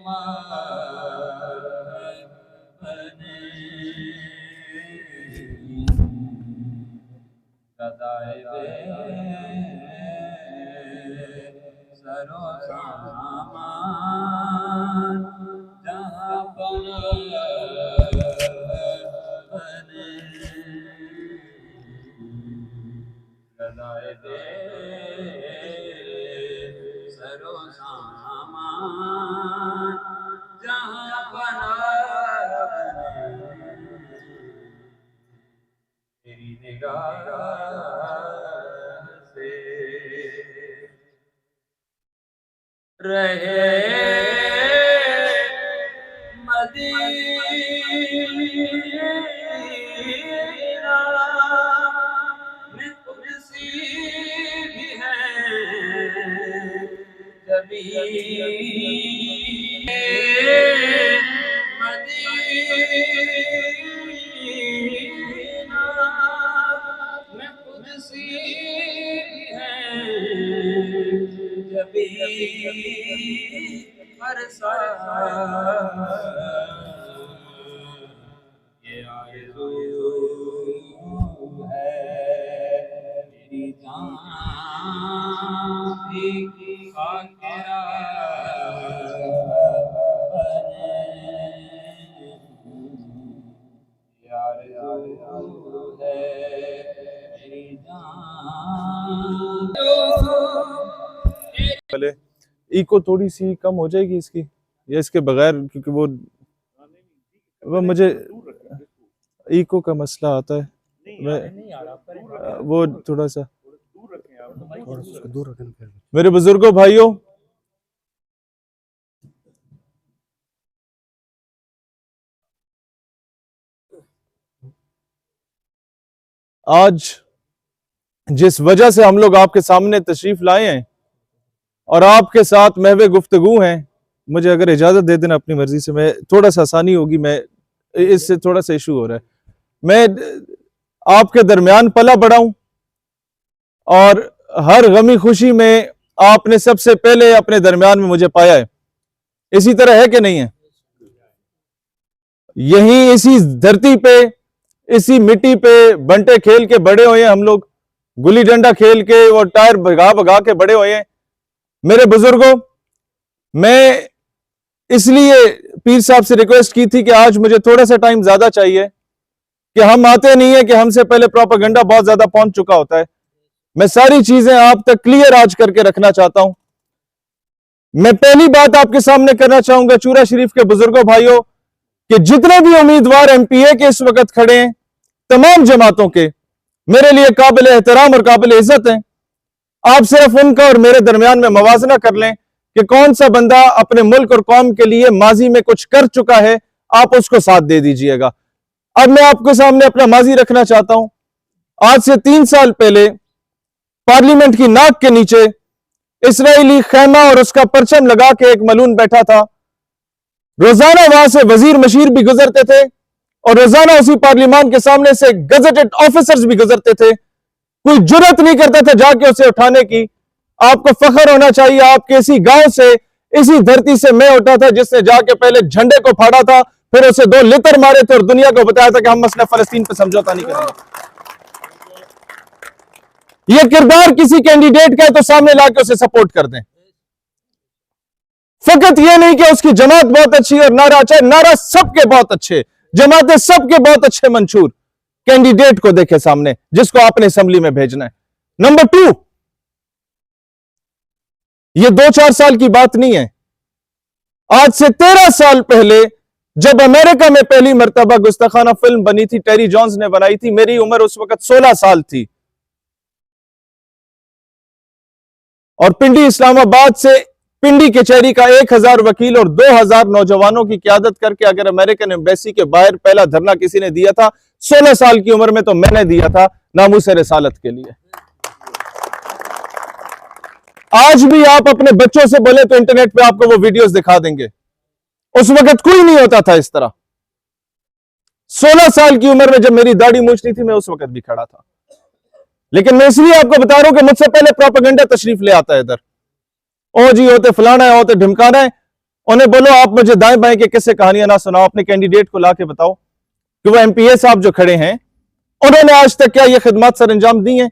बने सदाए दे सरो सामान जहाँ पर बने सदाए दे सरो सामान जहाँ पर तेरी निगाह से रहे मदीना में तुझसी भी है जबी मदीना में तुझसी भी है जबी हर ये आरज़ू है मेरी जान भी खाकिरा बने ये आरज़ू है मेरी जान। पहले इको थोड़ी सी कम हो जाएगी इसकी या इसके बगैर, क्योंकि वो मुझे इको का मसला आता है। मैं वो थोड़ा सा दूर रखें। मेरे बुजुर्गों भाइयों, आज जिस वजह से हम लोग आपके सामने तशरीफ लाए हैं और आपके साथ महवे गुफ्तगू हैं, मुझे अगर इजाजत दे देना अपनी मर्जी से, मैं थोड़ा सा आसानी होगी, मैं इससे थोड़ा सा इशू हो रहा है। मैं आपके दरमियान पला बड़ा हूं और हर गमी खुशी में आपने सबसे पहले अपने दरमियान में मुझे पाया है। इसी तरह है कि नहीं है? यही इसी धरती पे, इसी मिट्टी पे बंटे खेल के बड़े हुए हैं हम लोग, गुल्ली डंडा खेल के और टायर भगा भगा के बड़े हुए हैं। मेरे बुजुर्गों, मैं इसलिए पीर साहब से रिक्वेस्ट की थी कि आज मुझे थोड़ा सा टाइम ज्यादा चाहिए, कि हम आते नहीं है कि हमसे पहले प्रोपेगेंडा बहुत ज्यादा पहुंच चुका होता है। मैं सारी चीजें आप तक क्लियर आज करके रखना चाहता हूं। मैं पहली बात आपके सामने करना चाहूंगा चूरा शरीफ के बुजुर्गों भाइयों, कि जितने भी उम्मीदवार एमपीए के इस वक्त खड़े हैं, तमाम जमातों के मेरे लिए काबिल एहतराम और काबिल इज्जत हैं। आप सिर्फ उनका और मेरे दरमियान में मवाजना कर लें कि कौन सा बंदा अपने मुल्क और कौम के लिए माजी में कुछ कर चुका है, आप उसको साथ दे दीजिएगा। अब मैं आपके सामने अपना माजी रखना चाहता हूं। आज से 3 साल पहले पार्लियामेंट की नाक के नीचे इस्राएली खैमा और उसका परचम लगा के एक मलून बैठा था। रोजाना वहां से वजीर मशीर भी गुजरते थे और रोजाना उसी पार्लियामान के सामने से गजेटेड ऑफिसर्स भी गुजरते थे। कोई जुर्रत नहीं करता था जाके उसे उठाने की। आपको फख्र होना चाहिए, आपके इसी गांव से, इसी धरती से मैं उठा था जिसने जाके पहले झंडे को फाड़ा था, फिर उसे 2 लितर मारे थे और दुनिया को बताया था कि हम मसला फलस्तीन पर समझौता नहीं करेंगे। यह किरदार किसी कैंडिडेट का है तो सामने लाके उसे सपोर्ट कर दें। फकत यह नहीं कि उसकी जमात बहुत अच्छी और नारा अच्छा है, नारा सबके बहुत अच्छे, जमातें सबके बहुत अच्छे मंशूर। कैंडिडेट को देखे सामने जिसको आपने असेंबली में भेजना है। नंबर 2, यह 2-4 साल की बात नहीं है। आज से 13 साल पहले जब अमेरिका में पहली मर्तबा गुस्ताखाना फिल्म बनी थी, टेरी जॉन्स ने बनाई थी, मेरी उम्र उस वक्त 16 साल थी और पिंडी इस्लामाबाद से पिंडी कचहरी का 1000 वकील और 2000 नौजवानों की क़यादत करके अगर अमेरिकन एम्बेसी के बाहर पहला धरना किसी ने दिया था 16 साल की उम्र में, तो मैंने दिया था नामूस रिसालत के लिए। आज भी आप अपने बच्चों से बोले तो इंटरनेट पे आपको वो वीडियोस दिखा देंगे। उस वक्त कोई नहीं होता था इस तरह। 16 साल की उम्र में जब मेरी दाढ़ी मूछनी थी, मैं उस वक्त भी खड़ा था। लेकिन मैं इसलिए आपको बता रहा हूं कि मुझसे पहले प्रोपेगेंडा तशरीफ ले आता है इधर। ओ जी होते फलाना है, होते ढिमकाना है। उन्हें बोलो आप मुझे दाएं बाएं के किस्से कहानियां ना सुनाओ, अपने कैंडिडेट को लाके बताओ कि वो एमपीए साहब जो खड़े हैं उन्होंने आज तक क्या ये खिदमत सर अंजाम दी हैं,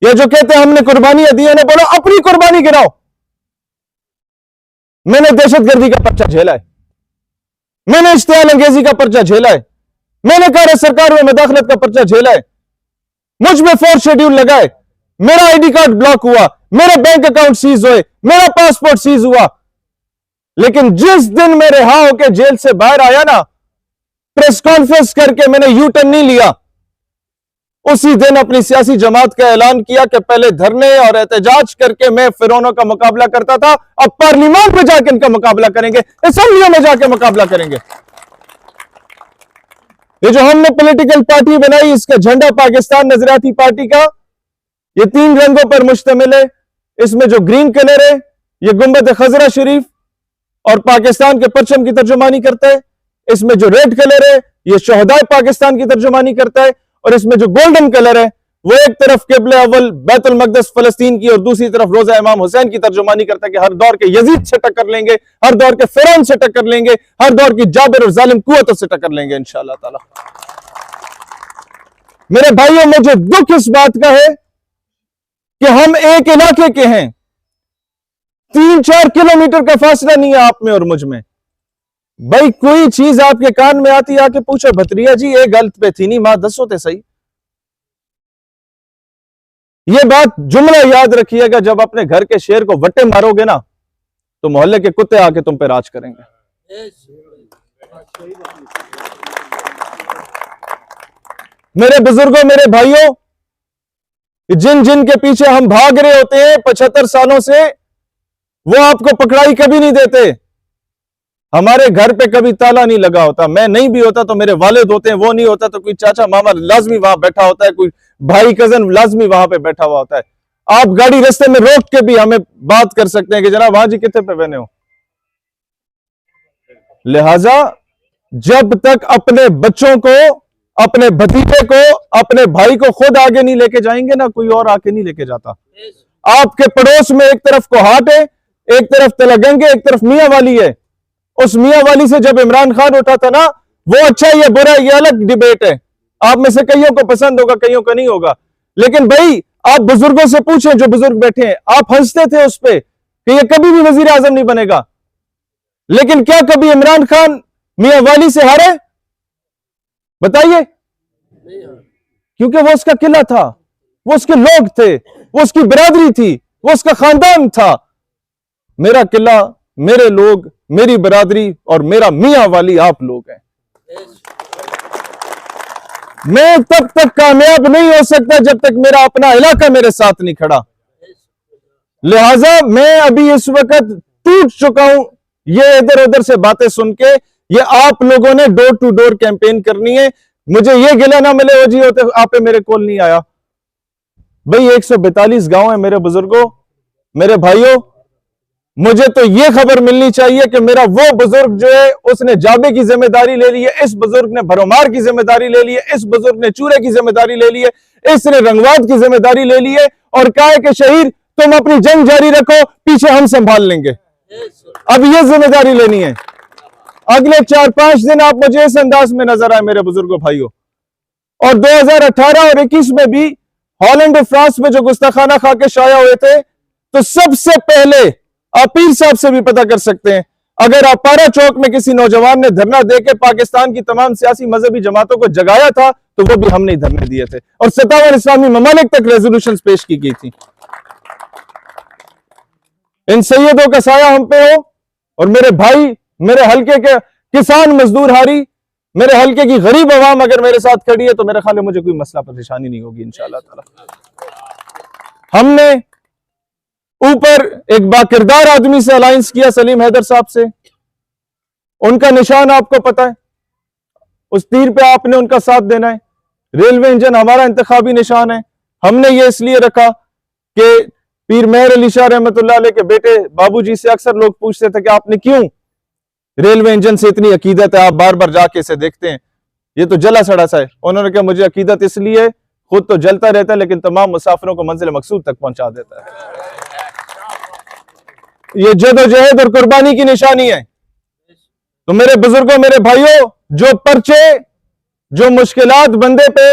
या जो कहते हैं हमने कुर्बानियां दी हैं, बोलो अपनी कुर्बानी गिराओ। मैंने दहशतगर्दी का पर्चा झेला है, मैंने इश्तियाल अंगेजी का पर्चा झेला है, मैंने कार्य सरकार में मुदाखलत का पर्चा झेला है, मुझ में 4 शेड्यूल लगा है, मेरा आईडी कार्ड ब्लॉक हुआ, मेरे बैंक अकाउंट सीज हुए, मेरा पासपोर्ट सीज हुआ। लेकिन जिस दिन मैं रिहा होकर जेल से बाहर आया ना, प्रेस कॉन्फ्रेंस करके मैंने यू टर्न नहीं लिया, उसी दिन अपनी सियासी जमात का ऐलान किया कि पहले धरने और एहतजाज करके मैं फिरौनों का मुकाबला करता था, अब पार्लियामेंट में जाकर इनका मुकाबला करेंगे, असेंबलियों में जाकर मुकाबला करेंगे। ये जो हमने पॉलिटिकल पार्टी बनाई, इसका झंडा पाकिस्तान नजरियाती पार्टी का, ये 3 रंगों पर मुश्तमिल है। इसमें जो ग्रीन कलर है ये गुंबद खजरा शरीफ और पाकिस्तान के परचम की तर्जुमानी करता है, इसमें जो रेड कलर है ये शहदाए पाकिस्तान की तर्जुमानी करता है, और इसमें जो गोल्डन कलर है वो एक तरफ किबले अव्वल बैतुल मक़दस फलस्तीन की और दूसरी तरफ रोजा इमाम हुसैन की तर्जुमानी करता है कि हर दौर के यजीद से टक्कर लेंगे, हर दौर के फिरौन से टक्कर लेंगे, हर दौर की जाबिर और जालिम कुव्वतों से टक्कर लेंगे इंशाअल्लाह ताला। मेरे भाइयों, मुझे दुख इस बात का है कि हम एक इलाके के हैं, 3-4 किलोमीटर का फासला नहीं है आप में और मुझ में। भाई कोई चीज आपके कान में आती आके पूछो भतरिया जी ये गलत पे थी नहीं मां दसो ते सही। ये बात जुमला याद रखिएगा, जब अपने घर के शेर को वट्टे मारोगे ना तो मोहल्ले के कुत्ते आके तुम पे राज करेंगे। मेरे बुजुर्गों, मेरे भाइयों, जिन जिन के पीछे हम भाग रहे होते हैं 75 सालों से, वो आपको पकड़ाई कभी नहीं देते। हमारे घर पे कभी ताला नहीं लगा होता, मैं नहीं भी होता तो मेरे वालिद होते हैं, वो नहीं होता तो कोई चाचा मामा लाजमी वहां बैठा होता है, कोई भाई कजन लाजमी वहां पे बैठा हुआ होता है। आप गाड़ी रास्ते में रोक के भी हमें बात कर सकते हैं कि जनाब वहां जी कितने पे बने हो। लिहाजा जब तक अपने बच्चों को, अपने भतीजे को, अपने भाई को खुद आगे नहीं लेके जाएंगे ना, कोई और आके नहीं लेके जाता। आपके पड़ोस में एक तरफ कोहाट है, एक तरफ तलगंग है, एक तरफ मियां वाली है। उस मियां वाली से जब इमरान खान उठा था ना, वो अच्छा या बुरा ये अलग डिबेट है, आप में से कईयों को पसंद होगा, कईयों को नहीं होगा। लेकिन भाई आप बुजुर्गों से पूछें, जो बुजुर्ग बैठे हैं, आप हंसते थे उस पर कि ये कभी भी वजीर आजम नहीं बनेगा, लेकिन क्या कभी इमरान खान मियां वाली से हारे? बताइए। क्योंकि वो उसका किला था, वो उसके लोग थे, वो उसकी बिरादरी थी, वो उसका खानदान था। मेरा किला, मेरे लोग, मेरी बिरादरी और मेरा मियां वाली आप लोग हैं। मैं तब तक कामयाब नहीं हो सकता जब तक मेरा अपना इलाका मेरे साथ नहीं खड़ा। लिहाजा मैं अभी इस वक्त टूट चुका हूं ये इधर उधर से बातें सुन के। ये आप लोगों ने डोर टू डोर कैंपेन करनी है। मुझे ये गिला ना मिले हो जी होते आप मेरे कॉल नहीं आया। भाई 142 गांव है मेरे बुजुर्गों, मेरे भाइयों, मुझे तो ये खबर मिलनी चाहिए कि मेरा वो बुजुर्ग जो है उसने जाबे की जिम्मेदारी ले ली है, इस बुजुर्ग ने भरोमार की जिम्मेदारी ले ली है, इस बुजुर्ग ने चूरे की जिम्मेदारी ले ली है, इसने रंगवाद की जिम्मेदारी ले ली है और कहा है कि शहीद तुम अपनी जंग जारी रखो, पीछे हम संभाल लेंगे। अब ये जिम्मेदारी लेनी है। अगले 4-5 दिन आप मुझे इस अंदाज में नजर आए मेरे बुजुर्गों भाइयों। और 2018 और 21 में भी हॉलैंड और फ्रांस में जो गुस्ताखाना खा के शाया हुए थे, तो सबसे पहले आप पीर साहब से भी पता कर सकते हैं, अगर आप पारा चौक में किसी नौजवान ने धरना देके पाकिस्तान की तमाम सियासी मजहबी जमातों को जगाया था तो वो भी हमने धरने दिए थे और 57 इस्लामी ममालिक तक रेजोल्यूशन पेश की गई थी। इन सैयदों का साया हम पे हो। और मेरे भाई, मेरे हल्के के किसान मजदूर हारी, मेरे हल्के की गरीब आवाम अगर मेरे साथ खड़ी है तो मेरे ख्याल में मुझे कोई मसला परेशानी नहीं होगी इंशाअल्लाह ताला। हमने ऊपर एक बाकिरदार आदमी से अलायंस किया, सलीम हैदर साहब से। उनका निशान आपको पता है, उस तीर पे आपने उनका साथ देना है। रेलवे इंजन हमारा इंतखाबी निशान है। हमने ये इसलिए रखा कि पीर मेहर अली शाह रहमतुल्लाह अलैह के बेटे बाबूजी से अक्सर लोग पूछते थे कि आपने क्यों रेलवे इंजन से इतनी अकीदत है, आप बार बार जाके इसे देखते हैं, ये तो जला सड़ा सा है। उन्होंने कहा मुझे अकीदत इसलिए, खुद तो जलता रहता है लेकिन तमाम मुसाफिरों को मंजिल मकसूद तक पहुंचा देता है। ये जदोजहद और कुर्बानी की निशानी है। तो मेरे बुजुर्गों, मेरे भाइयों, जो पर्चे, जो मुश्किलात बंदे पे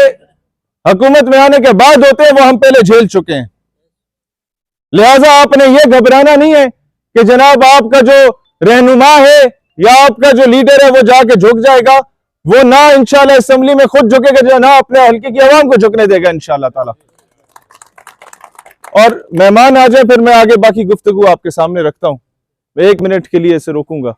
हुकूमत में आने के बाद होते हैं, वो हम पहले झेल चुके हैं। लिहाजा आपने ये घबराना नहीं है कि जनाब आपका जो रहनुमा है या आपका जो लीडर है वो जाके झुक जाएगा। वो ना इंशाल्लाह असेंबली में खुद झुकेगा, जो ना अपने हल्के की आवाम को झुकने देगा इंशाल्लाह ताला। और मेहमान आ जाए, फिर मैं आगे बाकी गुफ्तगू आपके सामने रखता हूं। मैं 1 मिनट के लिए इसे रोकूंगा।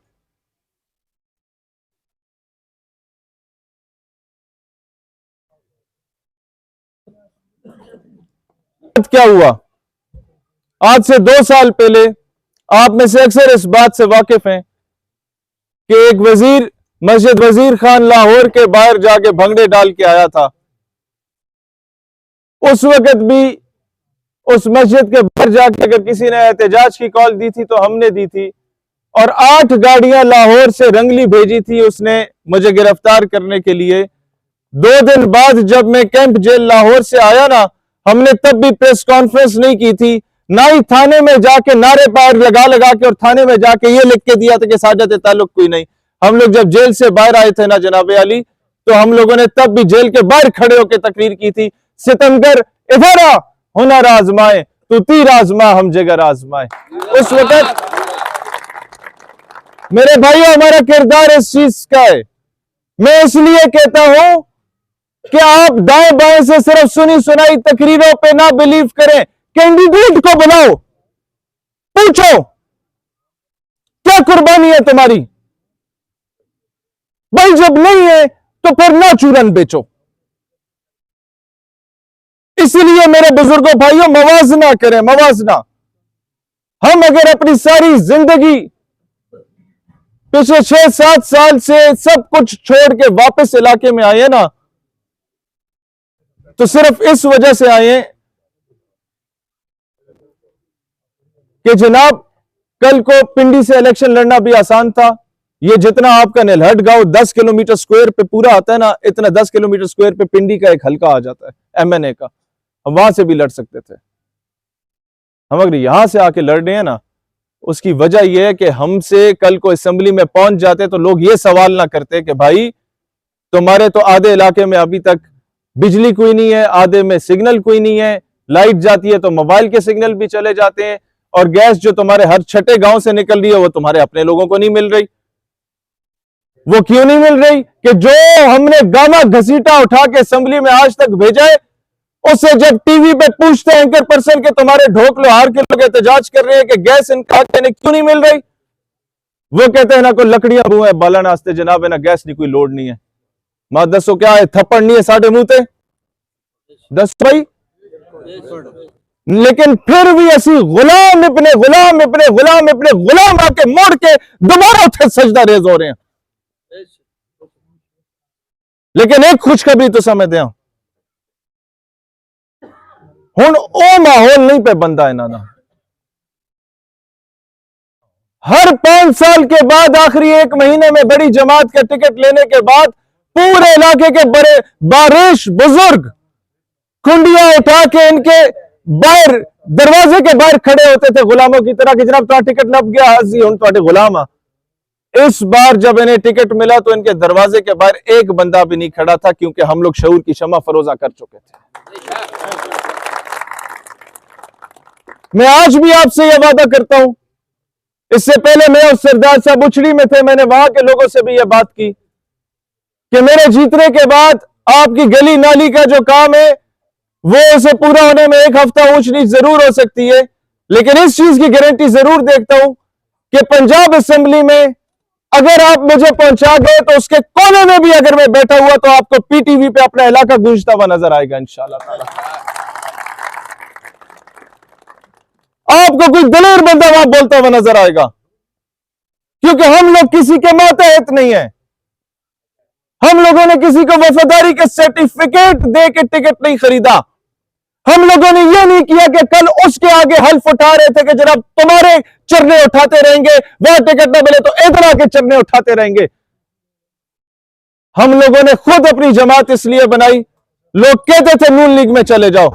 क्या हुआ? आज से 2 साल पहले, आप में से अक्सर इस बात से वाकिफ हैं कि एक वजीर मस्जिद वजीर खान लाहौर के बाहर जाके भंगड़े डाल के आया था। उस वक्त भी उस मस्जिद के बाहर जाके अगर किसी ने एहतजाज की कॉल दी थी तो हमने दी थी, और 8 गाड़ियां लाहौर से रंगली भेजी थी उसने मुझे गिरफ्तार करने के लिए। 2 दिन बाद जब मैं कैंप जेल लाहौर से आया ना, हमने तब भी प्रेस कॉन्फ्रेंस नहीं की थी, ना ही थाने में जाके नारे पार लगा लगा के और थाने में जाके ये लिख के दिया था कि साजत ताल्लुक कोई नहीं। हम लोग जब जेल से बाहर आए थे ना जनाब अली, तो हम लोगों ने तब भी जेल के बाहर खड़े होकर तकरीर की थी, सितमगर इधर आ, हुनर आजमाए, तू तीर आजमा, हम जगर आजमाए। उस वक्त मेरे भाइयों हमारा किरदार इस चीज का है। मैं इसलिए कहता हूं कि आप दाएं बाएं से सिर्फ सुनी सुनाई तकरीरों पे ना बिलीव करें, कैंडिडेट को बुलाओ, पूछो क्या कुर्बानी है तुम्हारी। भाई जब नहीं है तो फिर ना चूरन बेचो। इसलिए मेरे बुजुर्गों भाइयों, मवाजना करें, मवाजना। हम अगर अपनी सारी जिंदगी पिछले 6-7 साल से सब कुछ छोड़ के वापस इलाके में आए ना, तो सिर्फ इस वजह से आए कि जनाब कल को पिंडी से इलेक्शन लड़ना भी आसान था। ये जितना आपका नीलहट गांव 10 किलोमीटर स्क्वायर पे पूरा आता है ना, इतना 10 किलोमीटर स्क्वायर पे पिंडी का एक हल्का आ जाता है एमएनए का। हम वहां से भी लड़ सकते थे। हम अगर यहां से आके लड़ रहे हैं ना, उसकी वजह यह है कि हमसे कल को असेंबली में पहुंच जाते तो लोग ये सवाल ना करते कि भाई तुम्हारे तो आधे इलाके में अभी तक बिजली कोई नहीं है, आधे में सिग्नल कोई नहीं है, लाइट जाती है तो मोबाइल के सिग्नल भी चले जाते हैं, और गैस जो तुम्हारे हर छठे गांव से निकल रही है वो तुम्हारे अपने लोगों को नहीं मिल रही। वो क्यों नहीं मिल रही? कि जो हमने गामा घसीटा उठा के असेंबली में आज तक भेजा है, उससे जब टीवी पे पूछते हैं एंकर पर्सन के तुम्हारे ढोकलो हार के लोग एहतजाज कर रहे हैं कि गैस इनका क्यों नहीं मिल रही, वो कहते हैं ना कोई लकड़ियां बुआ है बाला नास्ते जनाब है ना, गैस नहीं कोई लोड नहीं है। मां दसो क्या है, थप्पड़ नहीं है साढ़े मुंह ते दस भाई। लेकिन फिर भी ऐसी गुलाम इब्ने गुलाम इब्ने गुलाम इब्ने गुलाम आके मोड़ के दोबारा उठे सजदा रेज हो रहे हैं। लेकिन एक खुशखबरी तो समझ दें, हुण ओ माहौल नहीं पे बंदा इन्हां दा। हर 5 साल के बाद आखिरी 1 महीने में बड़ी जमात का टिकट लेने के बाद पूरे इलाके के बड़े बारिश बुजुर्ग कुंडियां उठा के इनके बाहर दरवाजे के बाहर खड़े होते थे गुलामों की तरह कि जनाब तुम्हारा टिकट लग गया, हाजी हुण तुहाडे गुलाम आ। इस बार जब इन्हें टिकट मिला तो इनके दरवाजे के बाहर एक बंदा भी नहीं खड़ा था, क्योंकि हम लोग शऊर की शमा फरोजा कर चुके थे। मैं आज भी आपसे यह वादा करता हूं, इससे पहले मैं उस सरदार साहब उछड़ी में थे, मैंने वहां के लोगों से भी यह बात की कि मेरे जीतने के बाद आपकी गली नाली का जो काम है वो उसे पूरा होने में 1 हफ्ता ऊंच नीच जरूर हो सकती है, लेकिन इस चीज की गारंटी जरूर देखता हूं कि पंजाब असेंबली में अगर आप मुझे पहुंचा गए तो उसके कोने में भी अगर मैं बैठा हुआ तो आपको पीटीवी पे अपना इलाका गूंजता हुआ नजर आएगा इंशाल्लाह ताला। आपको कोई दलेर बंदा वहां बोलता हुआ नजर आएगा, क्योंकि हम लोग किसी के मातहत नहीं है। हम लोगों ने किसी को वफादारी के सर्टिफिकेट दे के टिकट नहीं खरीदा। हम लोगों ने यह नहीं किया कि कल उसके आगे हल्फ उठा रहे थे कि जनाब तुम्हारे चरने उठाते रहेंगे, वह टिकट ना मिले तो इधर आके चरने उठाते रहेंगे। हम लोगों ने खुद अपनी जमात इसलिए बनाई, लोग कहते थे नून लीग में चले जाओ,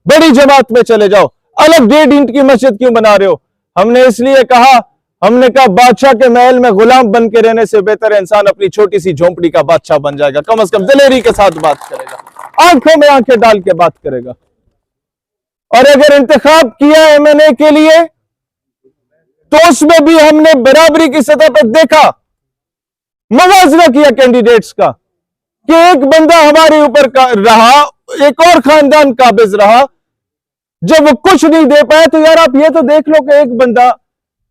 बड़ी जमात में चले जाओ, अलग 1.5 ईंट की मस्जिद क्यों बना रहे हो? हमने इसलिए कहा, हमने कहा बादशाह के महल में गुलाम बन के रहने से बेहतर है इंसान अपनी छोटी सी झोंपड़ी का बादशाह बन जाएगा। कम से कम दिलेरी के साथ बात करेगा, आंखों में आंखें डाल के बात करेगा। और अगर इंतखाब किया एमएनए के लिए तो उसमें भी हमने बराबरी की सतह पर देखा, मवाजना किया कैंडिडेट्स का कि एक बंदा हमारे ऊपर रहा, एक और खानदान काबिज रहा। जब वो कुछ नहीं दे पाया तो यार आप ये तो देख लो कि एक बंदा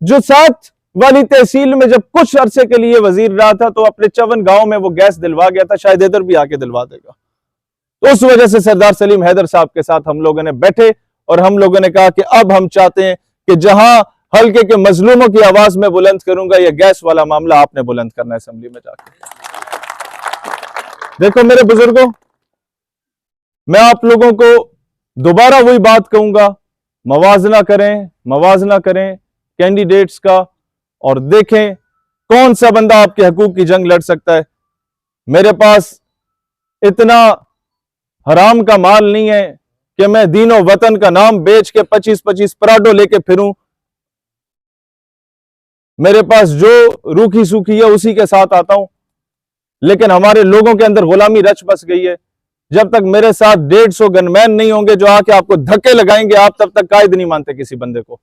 जो 7 वाली तहसील में जब कुछ अरसे के लिए वजीर रहा था तो अपने चवन गांव में वो गैस दिलवा गया था, शायद इधर भी आके दिलवा देगा। तो उस वजह से सरदार सलीम हैदर साहब के साथ हम लोगों ने बैठे और हम लोगों ने कहा कि अब हम चाहते हैं कि जहां हल्के के मजलूमों की आवाज में बुलंद करूंगा, यह गैस वाला मामला आपने बुलंद करना है असेंबली में जाकर। देखो मेरे बुजुर्गों, मैं आप लोगों को दोबारा वही बात कहूंगा, मवाजना करें कैंडिडेट्स का और देखें कौन सा बंदा आपके हकूक की जंग लड़ सकता है। मेरे पास इतना हराम का माल नहीं है कि मैं दीनों वतन का नाम बेच के 25-25 पराडो लेके फिरूं। मेरे पास जो रूखी सूखी है उसी के साथ आता हूं, लेकिन हमारे लोगों के अंदर गुलामी रच बस गई है। जब तक मेरे साथ 150 गनमैन नहीं होंगे जो आके आपको धक्के लगाएंगे, आप तब तक कायद नहीं मानते किसी बंदे को।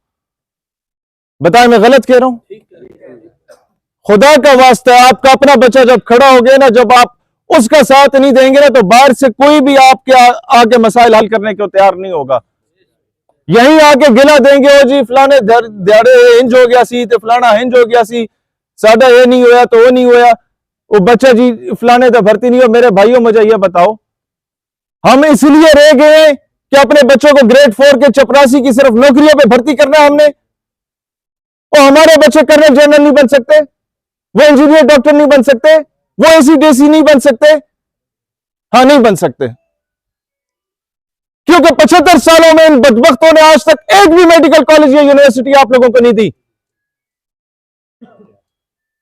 बताएं मैं गलत कह रहा हूं? खुदा का वास्ता है, आपका अपना बच्चा जब खड़ा हो गया ना, जब आप उसका साथ नहीं देंगे ना, तो बाहर से कोई भी आपके आके मसाइल हल करने को तैयार नहीं होगा। यहीं आके गिला देंगे, ओ जी फलाने दिहाड़े हिंज हो गया सी, तो फलाना हिंज हो गया सी, साडा ये नहीं होया तो वो नहीं होया, वो बच्चा जी फलाने तो भर्ती नहीं हो। मेरे भाइयों मुझे ये बताओ, हम इसलिए रह गए कि अपने बच्चों को ग्रेड 4 के चपरासी की सिर्फ नौकरियों पे भर्ती करना है हमने? वो हमारे बच्चे कर्नल जनरल नहीं बन सकते, वो इंजीनियर डॉक्टर नहीं बन सकते, वो एसी डेसी नहीं बन सकते? हाँ, नहीं बन सकते, क्योंकि 75 सालों में इन बदबख्तों ने आज तक एक भी मेडिकल कॉलेज या यूनिवर्सिटी आप लोगों को नहीं दी।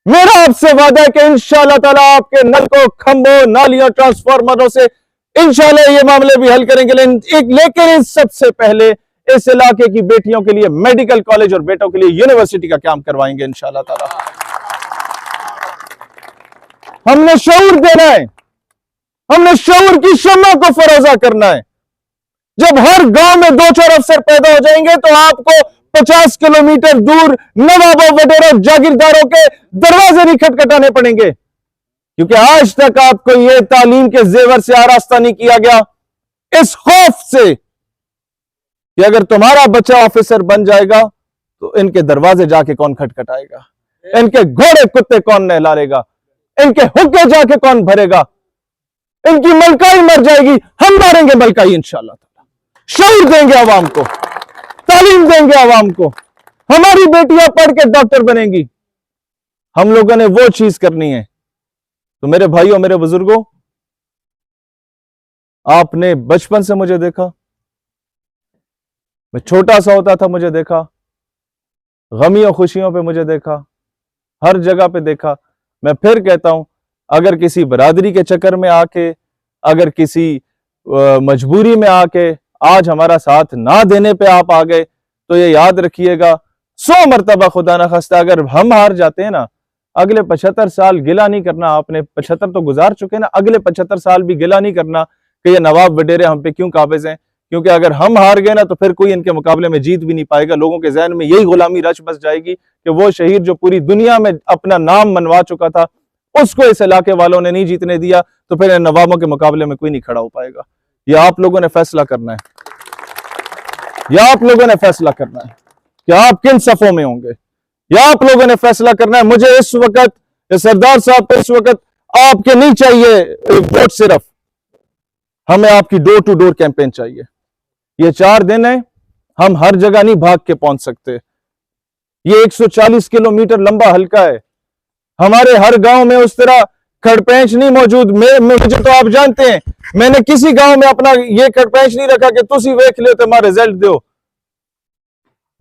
मेरा आपसे वादा है कि इंशाअल्लाह ताला आपके नलकों, खंभों, नालियों, ट्रांसफार्मरों से इंशाअल्लाह ये मामले भी हल करेंगे। लेकिन सबसे पहले इस इलाके की बेटियों के लिए मेडिकल कॉलेज और बेटों के लिए यूनिवर्सिटी का काम करवाएंगे इंशाअल्लाह ताला। हमने शऊर देना है, हमने शऊर की शम्मा को फरोजा करना है। जब हर गांव में 2-4 अफसर पैदा हो जाएंगे तो आपको 50 किलोमीटर दूर नवाबों, वडेरों, जागीरदारों के दरवाजे नहीं खटखटाने पड़ेंगे, क्योंकि आज तक आपको यह तालीम के जेवर से आरास्ता नहीं किया गया, इस खौफ से कि अगर तुम्हारा बच्चा ऑफिसर बन जाएगा तो इनके दरवाजे जाके कौन खटखटाएगा, इनके घोड़े कुत्ते कौन नहलाएगा, इनके हुक्के जाके कौन भरेगा, इनकी मलकाई मर जाएगी, हम मारेंगे मलकाई इंशाअल्लाह। शऊर देंगे आवाम को, तालीम देंगे आवाम को, हमारी बेटियां पढ़ के डॉक्टर बनेंगी। हम लोगों ने वो चीज करनी है। तो मेरे भाइयों, मेरे बुजुर्गों, आपने बचपन से मुझे देखा, मैं छोटा सा होता था मुझे देखा, गमियों खुशियों पे मुझे देखा, हर जगह पे देखा। मैं फिर कहता हूं, अगर किसी बरादरी के चक्कर में आके, अगर किसी मजबूरी में आके आज हमारा साथ ना देने पे आप आ गए, तो ये याद रखिएगा 100 मरतबा खुदा ना खास्ता अगर हम हार जाते हैं ना, अगले 75 साल गिला नहीं करना। आपने 75 तो गुजार चुके ना, अगले 75 साल भी गिला नहीं करना कि ये नवाब वडेरे हम पे क्यों काबिज हैं, क्योंकि अगर हम हार गए ना तो फिर कोई इनके मुकाबले में जीत भी नहीं पाएगा। लोगों के जहन में यही गुलामी रच बस जाएगी कि वो शहीद जो पूरी दुनिया में अपना नाम मनवा चुका था, उसको इस इलाके वालों ने नहीं जीतने दिया, तो फिर नवाबों के मुकाबले में कोई नहीं खड़ा हो पाएगा। यह आप लोगों ने फैसला करना है, यह आप लोगों ने फैसला करना है कि आप किन सफों में होंगे। यह आप लोगों ने फैसला करना है। मुझे इस वक्त, सरदार साहब को इस वक्त आपके नहीं चाहिए वोट, सिर्फ हमें आपकी डोर टू डोर कैंपेन चाहिए। ये 4 दिन है, हम हर जगह नहीं भाग के पहुंच सकते। ये 140 किलोमीटर लंबा हल्का है, हमारे हर गांव में उस तरह खड़पेंच नहीं मौजूद। मुझे तो आप जानते हैं, मैंने किसी गांव में अपना ये खड़पेंच नहीं रखा कि तुसी वेख ले तो हमारा रिजल्ट दो।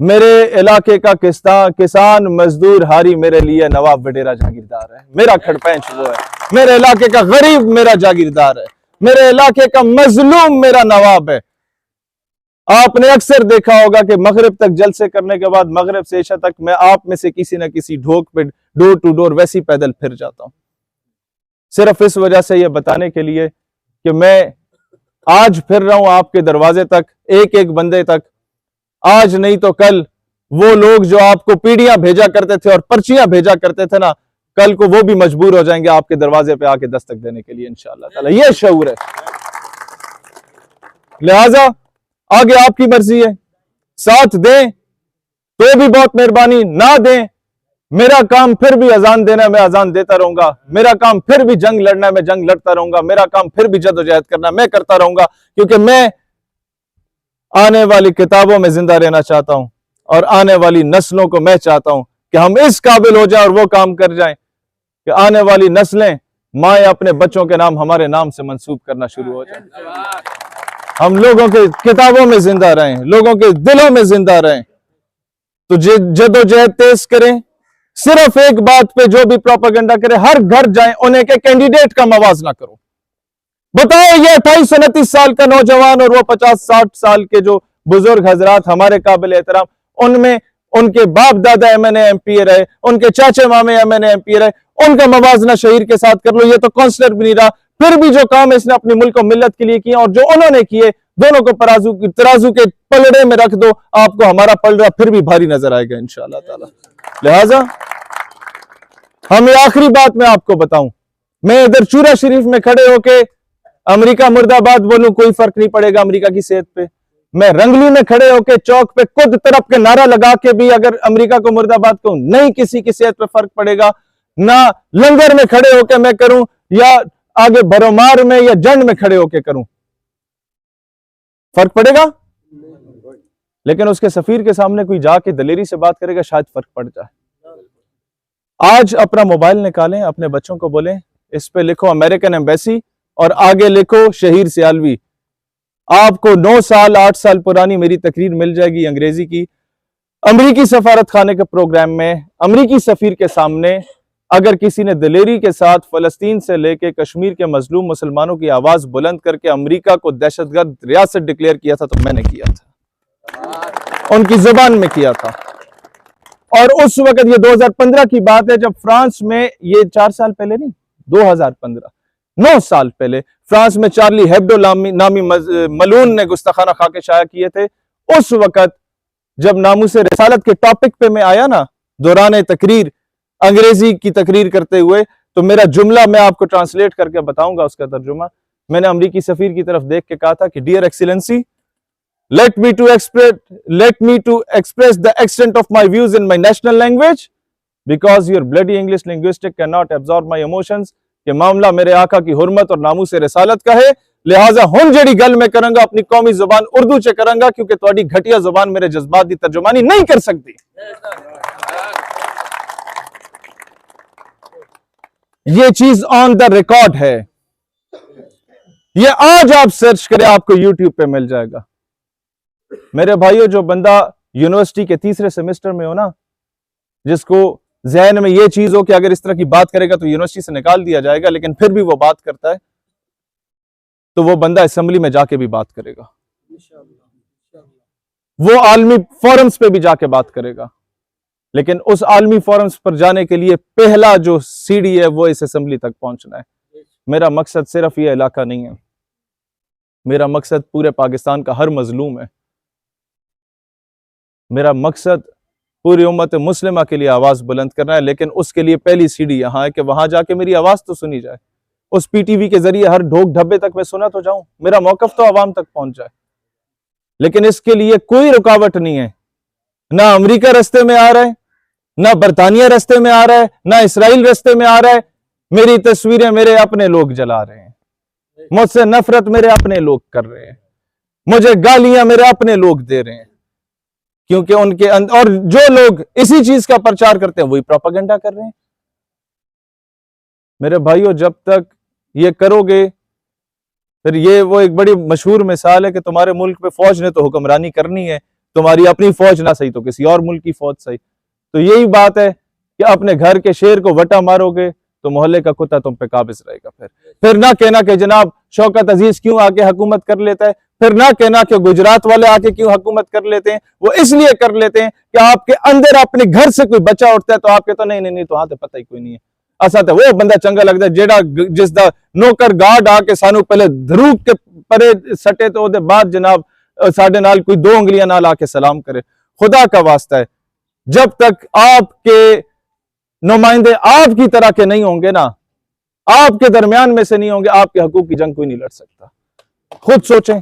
मेरे इलाके का किसान मजदूर हारी मेरे लिए नवाब वडेरा जागीरदार है, मेरा खड़पेंच वो है। मेरे इलाके का गरीब मेरा जागीरदार है, मेरे इलाके का मजलूम मेरा नवाब है। आपने अक्सर देखा होगा कि मगरिब तक जलसे करने के बाद मगरिब से इशा तक मैं आप में से किसी न किसी ढोक पे डोर टू डोर वैसी पैदल फिर जाता हूं, सिर्फ इस वजह से यह बताने के लिए कि मैं आज फिर रहा हूं आपके दरवाजे तक, एक एक बंदे तक। आज नहीं तो कल वो लोग जो आपको पीढ़ियां भेजा करते थे और पर्चियां भेजा करते थे ना, कल को वो भी मजबूर हो जाएंगे आपके दरवाजे पे आके दस्तक देने के लिए इंशाअल्लाह ताला। ये शऊर है। लिहाजा आगे आपकी मर्जी है, साथ दें तो भी बहुत मेहरबानी, ना दें मेरा काम फिर भी अजान देना है, मैं अजान देता रहूंगा। मेरा काम फिर भी जंग लड़ना है, मैं जंग लड़ता रहूंगा। मेरा काम फिर भी जद्दोजहद करना मैं करता रहूंगा, क्योंकि मैं आने वाली किताबों में जिंदा रहना चाहता हूं और आने वाली नस्लों को मैं चाहता हूं कि हम इस काबिल हो जाए और वो काम कर जाएं कि आने वाली नस्लें माए अपने बच्चों के नाम हमारे नाम से मंसूब करना शुरू हो जाए। हम लोगों के किताबों में जिंदा रहें, लोगों के दिलों में जिंदा रहें। तो जद्दोजहद तेज करें। सिर्फ एक बात पे जो भी प्रोपेगेंडा करे, हर घर जाएं, उन्हें के कैंडिडेट का मवाजना करो। बताओ ये 28-29 साल का नौजवान और वो 50-60 साल के जो बुजुर्ग हजरात हमारे काबिल एहतराम, उनमें उनके बाप दादा एमएनए एमपी रहे, उनके चाचे मामे एमएनए एमपी रहे, उनका मवाजना शहीर के साथ कर लो। ये तो काउंसलर भी नहीं रहा, फिर भी जो काम इसने अपने मुल्क और मिल्लत के लिए किया और जो उन्होंने किए, दोनों को तराजू के पलड़े में रख दो, आपको हमारा पलड़ा फिर भी भारी नजर आएगा इंशाअल्लाह ताला। लिहाजा हम ये आखिरी बात मैं आपको बताऊं, मैं इधर चूरा शरीफ में खड़े होके अमेरिका मुर्दाबाद बोलूं, कोई फर्क नहीं पड़ेगा अमेरिका की सेहत पे। मैं रंगली में खड़े होके चौक पे खुद तरफ के नारा लगा के भी अगर अमेरिका को मुर्दाबाद कहूं, नहीं किसी की सेहत पे फर्क पड़ेगा। ना लंगर में खड़े होके मैं करूं या आगे भरोमार में या जंड में खड़े होके करूं, फर्क पड़ेगा। लेकिन उसके सफीर के सामने कोई जाके दलेरी से बात करेगा, शायद फर्क पड़ जाए। आज अपना मोबाइल निकालें, अपने बच्चों को बोलें, इस पे लिखो अमेरिकन एम्बेसी और आगे लिखो शहीर सियालवी। आपको 9 साल 8 साल पुरानी मेरी तकरीर मिल जाएगी अंग्रेजी की। अमरीकी सफारत खाने के प्रोग्राम में अमरीकी सफीर के सामने अगर किसी ने दलेरी के साथ फलस्तीन से लेके कश्मीर के मजलूम मुसलमानों की आवाज बुलंद करके अमरीका को दहशतगर्द रियासत डिक्लेयर किया था, तो मैंने किया था, उनकी जुबान में किया था। और उस वक्त ये 2015 की बात है, जब फ्रांस में, ये 4 साल पहले नहीं, 2015, 9 साल पहले फ्रांस में चार्ली हेब्डो नामी मलून ने गुस्ताखाना खाके शाया किए थे। उस वक्त जब नामूसे रिसालत के टॉपिक पे मैं आया ना, दौरान तकरीर अंग्रेजी की तकरीर करते हुए, तो मेरा जुमला मैं आपको ट्रांसलेट करके बताऊंगा, उसका तर्जुमा। मैंने अमरीकी सफीर की तरफ देख के कहा था कि dear excellency, let me to express the extent of my views in my national language because your bloody English linguistic cannot absorb my emotions। कि मामला मेरे आका की हुर्मत और नामूस रिसालत का है, लिहाजा हुन जेड़ी गल मैं करूंगा अपनी कौमी जुबान उर्दू च करूंगा, क्योंकि तुम्हारी घटिया जुबान मेरे जज्बात की तर्जुमानी नहीं कर सकती। ये चीज ऑन द रिकॉर्ड है, ये आज आप सर्च करें आपको यूट्यूब पे मिल जाएगा। मेरे भाइयों, जो बंदा यूनिवर्सिटी के 3रे सेमेस्टर में हो ना, जिसको जहन में ये चीज हो कि अगर इस तरह की बात करेगा तो यूनिवर्सिटी से निकाल दिया जाएगा, लेकिन फिर भी वो बात करता है, तो वो बंदा असेंबली में जाके भी बात करेगा, वो आलमी फोरम्स पे भी जाके बात करेगा। लेकिन उस आलमी फोरम्स पर जाने के लिए पहला जो सीढ़ी है वो इस असेंबली तक पहुंचना है। मेरा मकसद सिर्फ ये इलाका नहीं है, मेरा मकसद पूरे पाकिस्तान का हर मजलूम है। मेरा मकसद पूरी उम्मत मुस्लिमा के लिए आवाज बुलंद करना है, लेकिन उसके लिए पहली सीढ़ी यहां है कि वहां जाके मेरी आवाज तो सुनी जाए। उस पीटीवी के जरिए हर ढोक ढब्बे तक मैं सुना तो जाऊं, मेरा मौकफ तो आवाम तक पहुंच जाए। लेकिन इसके लिए कोई रुकावट नहीं है, ना अमेरिका रास्ते में आ रहा है, ना बरतानिया रास्ते में आ रहा है, ना इसराइल रास्ते में आ रहा है। मेरी तस्वीरें मेरे अपने लोग जला रहे हैं, मुझसे नफरत मेरे अपने लोग कर रहे हैं, मुझे गालियां मेरे अपने लोग दे रहे हैं, क्योंकि उनके और जो लोग इसी चीज का प्रचार करते हैं वही प्रोपेगेंडा कर रहे हैं। मेरे भाइयों, जब तक ये करोगे, फिर ये वो एक बड़ी मशहूर मिसाल है कि तुम्हारे मुल्क पे फौज ने तो हुक्मरानी करनी है, तुम्हारी अपनी फौज ना सही तो किसी और मुल्क की फौज सही। तो यही बात है कि अपने घर के शेर को वटा मारोगे तो मोहल्ले का कुत्ता तुम पे काबिज रहेगा। फिर ना कहना कि जनाब शौकत अजीज क्यों आके हुकूमत कर लेता है, फिर ना कहना कि गुजरात वाले आके क्यों हुकूमत कर लेते हैं। वो इसलिए कर लेते हैं कि आपके अंदर अपने घर से कोई बच्चा उठता है तो आप कहते हो नहीं नहीं नहीं, तो हाँ तो पता ही कोई नहीं है। असा तो वो बंदा चंगा लगता है जेड़ा जिसदा नौकर गार्ड आके सानू पहले धरूक के परे सटे तो ओदे बाद जनाब साडे नाल कोई 2 उंगलियां नाल आके सलाम करे। खुदा का वास्ता है, जब तक आपके नुमाइंदे आपकी तरह के नहीं होंगे ना, आपके दरमियान में से नहीं होंगे, आपके हकूक की जंग कोई नहीं लड़ सकता। खुद सोचें,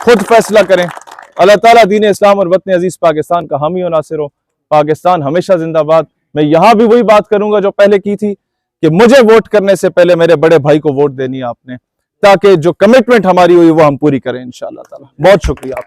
खुद फैसला करें। अल्लाह ताला दीन इस्लाम और वतन अजीज पाकिस्तान का हामी और नासिर हो। पाकिस्तान हमेशा जिंदाबाद। मैं यहां भी वही बात करूंगा जो पहले की थी कि मुझे वोट करने से पहले मेरे बड़े भाई को वोट देनी है आपने, ताकि जो कमिटमेंट हमारी हुई वो हम पूरी करें इंशाअल्लाह ताला। बहुत शुक्रिया आप